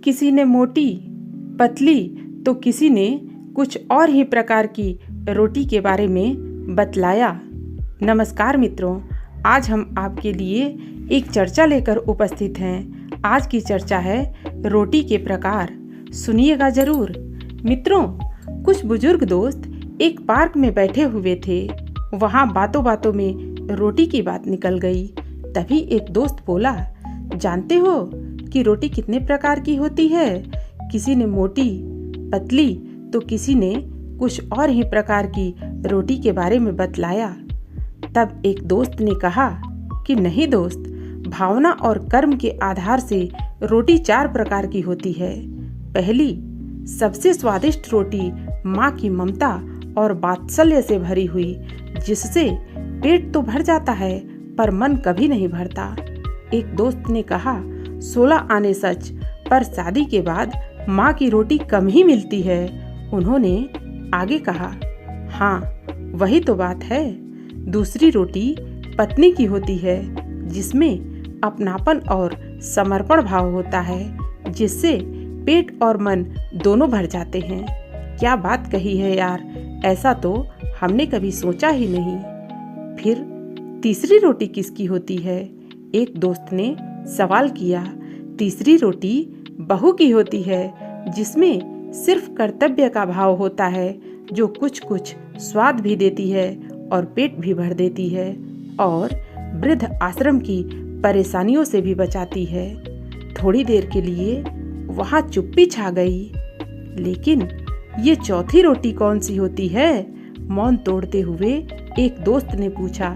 किसी ने मोटी, पतली तो किसी ने कुछ और ही प्रकार की रोटी के बारे में बतलाया। नमस्कार मित्रों, आज हम आपके लिए एक चर्चा लेकर उपस्थित हैं। आज की चर्चा है रोटी के प्रकार। सुनिएगा जरूर। मित्रों, कुछ बुजुर्ग दोस्त एक पार्क में बैठे हुए थे। वहाँ बातों बातों में रोटी की बात निकल गई। तभी एक दोस्त बोला, जानते हो कि रोटी कितने प्रकार की होती है? किसी ने मोटी, पतली तो किसी ने कुछ और ही प्रकार की रोटी के बारे में बतलाया। तब एक दोस्त ने कहा कि नहीं दोस्त, भावना और कर्म के आधार से रोटी 4 प्रकार की होती है। पहली, सबसे स्वादिष्ट रोटी माँ की ममता और वात्सल्य से भरी हुई, जिससे पेट तो भर जाता है पर मन कभी नहीं भरता। एक दोस्त ने कहा, 16 आने सच, पर शादी के बाद माँ की रोटी कम ही मिलती है। उन्होंने आगे कहा, हाँ वही तो बात है। दूसरी रोटी पत्नी की होती है, जिसमें अपनापन और समर्पण भाव होता है, जिससे पेट और मन दोनों भर जाते हैं। क्या बात कही है यार, ऐसा तो हमने कभी सोचा ही नहीं। फिर तीसरी रोटी किसकी होती है? एक दोस्त ने सवाल किया। तीसरी रोटी बहू की होती है, जिसमें सिर्फ कर्तव्य का भाव होता है, जो कुछ कुछ स्वाद भी देती है और पेट भी भर देती है और वृद्ध आश्रम की परेशानियों से भी बचाती है। थोड़ी देर के लिए वहाँ चुप्पी छा गई। लेकिन ये चौथी रोटी कौन सी होती है? मौन तोड़ते हुए एक दोस्त ने पूछा।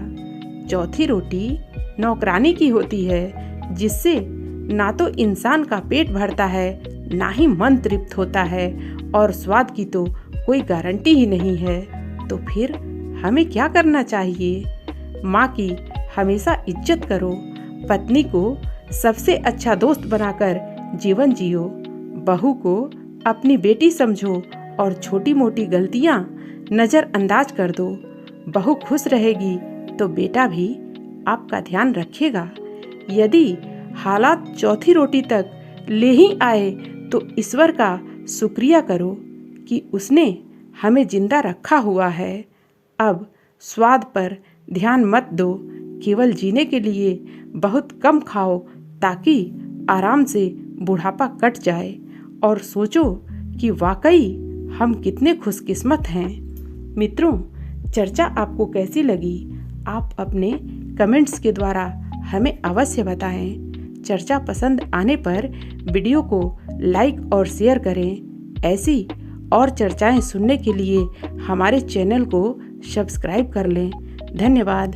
चौथी रोटी नौकरानी की होती है, जिससे ना तो इंसान का पेट भरता है, ना ही मन तृप्त होता है और स्वाद की तो कोई गारंटी ही नहीं है। तो फिर हमें क्या करना चाहिए? माँ की हमेशा इज्जत करो, पत्नी को सबसे अच्छा दोस्त बनाकर जीवन जियो, बहू को अपनी बेटी समझो और छोटी मोटी गलतियाँ नज़रअंदाज कर दो। बहू खुश रहेगी तो बेटा भी आपका ध्यान रखेगा। यदि हालात चौथी रोटी तक ले ही आए तो ईश्वर का शुक्रिया करो कि उसने हमें जिंदा रखा हुआ है। अब स्वाद पर ध्यान मत दो, केवल जीने के लिए बहुत कम खाओ, ताकि आराम से बुढ़ापा कट जाए और सोचो कि वाकई हम कितने खुशकिस्मत हैं। मित्रों, चर्चा आपको कैसी लगी? आप अपने कमेंट्स के द्वारा हमें अवश्य बताएं। चर्चा पसंद आने पर वीडियो को लाइक और शेयर करें। ऐसी और चर्चाएं सुनने के लिए हमारे चैनल को सब्सक्राइब कर लें। धन्यवाद।